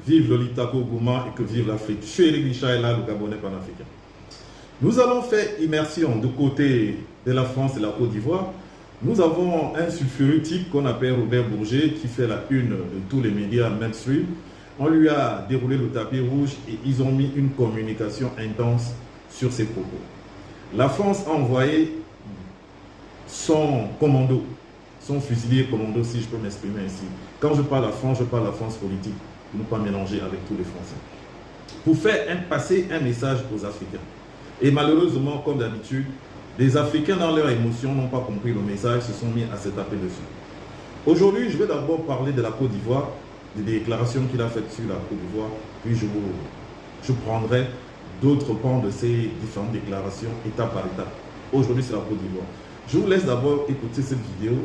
Vive Lolita Gouma et que vive l'Afrique. Je suis Eric Michaela, le Gabonais panafricain. Nous allons faire immersion du côté de la France et la Côte d'Ivoire. Nous avons un sulfureux type qu'on appelle Robert Bourget qui fait la une de tous les médias mainstream. On lui a déroulé le tapis rouge et ils ont mis une communication intense sur ses propos. La France a envoyé son commando, son fusilier commando, si je peux m'exprimer ainsi. Quand je parle la France politique, pour ne pas mélanger avec tous les Français. Pour faire passer un message aux Africains. Et malheureusement, comme d'habitude, les Africains dans leur émotion n'ont pas compris le message, se sont mis à se taper dessus. Aujourd'hui, je vais d'abord parler de la Côte d'Ivoire, des déclarations qu'il a faites sur la Côte d'Ivoire, puis je prendrai d'autres pans de ces différentes déclarations, étape par étape. Aujourd'hui, c'est la Côte d'Ivoire. Je vous laisse d'abord écouter cette vidéo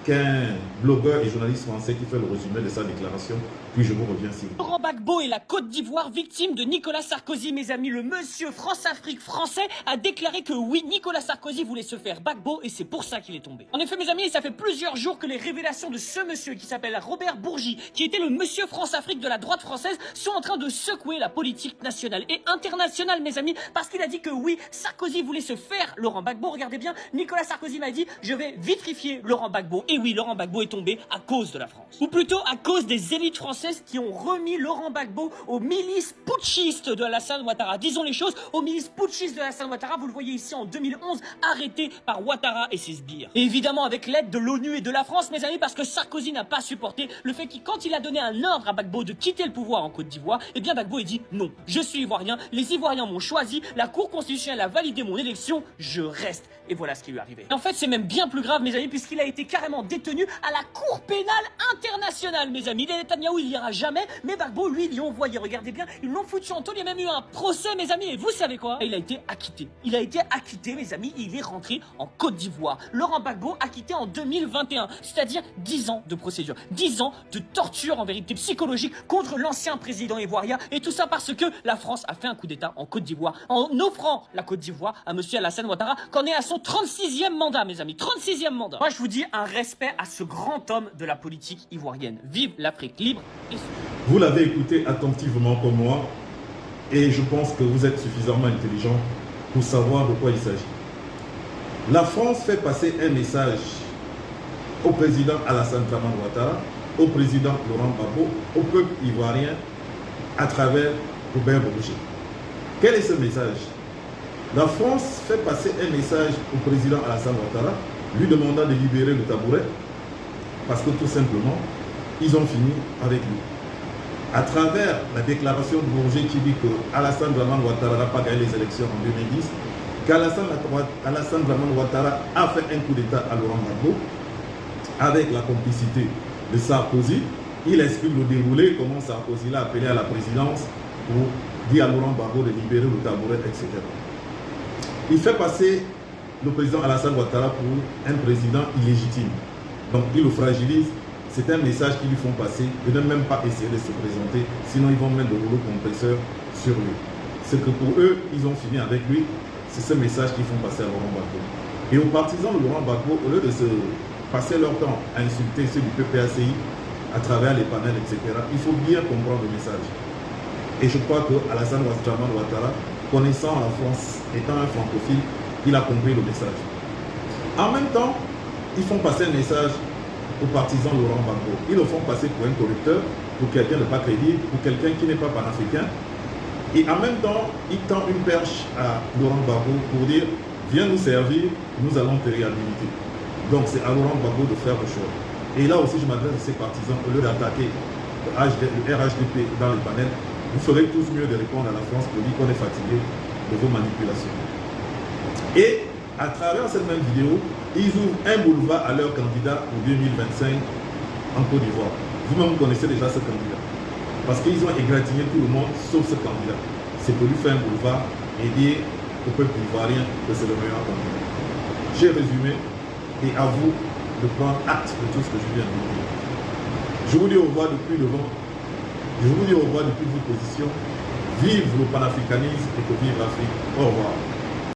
qu'un blogueur et journaliste français qui fait le résumé de sa déclaration, puis je vous reviens si vous. Laurent Gbagbo et la Côte d'Ivoire, victime de Nicolas Sarkozy, mes amis. Le monsieur France-Afrique français a déclaré que oui, Nicolas Sarkozy voulait se faire Gbagbo et c'est pour ça qu'il est tombé. En effet, mes amis, ça fait plusieurs jours que les révélations de ce monsieur qui s'appelle Robert Bourgi, qui était le monsieur France-Afrique de la droite française, sont en train de secouer la politique nationale et internationale, mes amis, parce qu'il a dit que oui, Sarkozy voulait se faire Laurent Gbagbo. Regardez bien, Nicolas Sarkozy m'a dit, je vais vitrifier Laurent Gbagbo. Et oui, Laurent Gbagbo est tombé à cause de la France. Ou plutôt à cause des élites françaises qui ont remis Laurent Gbagbo aux milices putschistes de Alassane Ouattara. Disons les choses, aux milices putschistes de Alassane Ouattara, vous le voyez ici en 2011, arrêté par Ouattara et ses sbires. Et évidemment avec l'aide de l'ONU et de la France, mes amis, parce que Sarkozy n'a pas supporté le fait que quand il a donné un ordre à Gbagbo de quitter le pouvoir en Côte d'Ivoire, eh bien Gbagbo a dit non, je suis ivoirien, les Ivoiriens m'ont choisi, la Cour constitutionnelle a validé mon élection, je reste. Et voilà ce qui lui est arrivé. Et en fait, c'est même bien plus grave, mes amis, puisqu'il a été carrément détenu à la Cour pénale internationale, mes amis. Les Netanyahou, il n'y ira jamais, mais Gbagbo, lui, ils l'ont envoyé. Regardez bien, ils l'ont foutu en taule. Il y a même eu un procès, mes amis. Et vous savez quoi? Il a été acquitté. Il a été acquitté, mes amis. Il est rentré en Côte d'Ivoire. Laurent Gbagbo, acquitté en 2021, c'est-à-dire 10 ans de procédure, 10 ans de torture en vérité psychologique contre l'ancien président ivoirien. Et tout ça parce que la France a fait un coup d'État en Côte d'Ivoire en offrant la Côte d'Ivoire à monsieur Alassane Ouattara, qu'en est à son 36e mandat, mes amis. 36e mandat. Moi, je vous dis un respect à ce grand homme de la politique ivoirienne. Vive l'Afrique libre et Vous l'avez écouté attentivement comme moi, et je pense que vous êtes suffisamment intelligent pour savoir de quoi il s'agit. La France fait passer un message au président Alassane Ouattara, au président Laurent Gbagbo, au peuple ivoirien à travers Robert Bourget. Quel est ce message? La France fait passer un message au président Alassane Ouattara, lui demandant de libérer le tabouret, parce que tout simplement, ils ont fini avec lui. À travers la déclaration de Bourget qui dit que Alassane Ouattara n'a pas gagné les élections en 2010, qu'Alassane Ouattara a fait un coup d'État à Laurent Gbagbo, avec la complicité de Sarkozy, il explique le déroulé, comment Sarkozy l'a appelé à la présidence pour dire à Laurent Gbagbo de libérer le tabouret, etc. Il fait passer le président Alassane Ouattara pour un président illégitime. Donc il le fragilise. C'est un message qu'ils lui font passer de ne même pas essayer de se présenter, sinon ils vont mettre le rouleau compresseur sur lui. C'est que pour eux, ils ont fini avec lui. C'est ce message qu'ils font passer à Laurent Gbagbo. Et aux partisans de Laurent Gbagbo, au lieu de se passer leur temps à insulter ceux du PPACI à travers les panels, etc., il faut bien comprendre le message. Et je crois que Alassane Ouattara, connaissant la France, étant un francophile, il a compris le message. En même temps, ils font passer un message aux partisans de Laurent Gbagbo. Ils le font passer pour un corrupteur, pour quelqu'un de pas crédible, pour quelqu'un qui n'est pas panafricain. Et en même temps, ils tendent une perche à Laurent Gbagbo pour dire « Viens nous servir, nous allons te réhabiliter ». Donc c'est à Laurent Gbagbo de faire le choix. Et là aussi, je m'adresse à ces partisans, au lieu d'attaquer le RHDP dans les panels, vous ferez tous mieux de répondre à la France pour dire qu'on est fatigué de vos manipulations. Et à travers cette même vidéo, ils ouvrent un boulevard à leur candidat pour 2025 en Côte d'Ivoire. Vous-même connaissez déjà ce candidat. Parce qu'ils ont égratigné tout le monde sauf ce candidat. C'est pour lui faire un boulevard et dire au peuple ivoirien que c'est le meilleur candidat. J'ai résumé et à vous de prendre acte de tout ce que je viens de vous dire. Je vous dis au revoir depuis le vent. Je vous dis au revoir depuis vos positions. Vive le panafricanisme et que vive l'Afrique. Au revoir.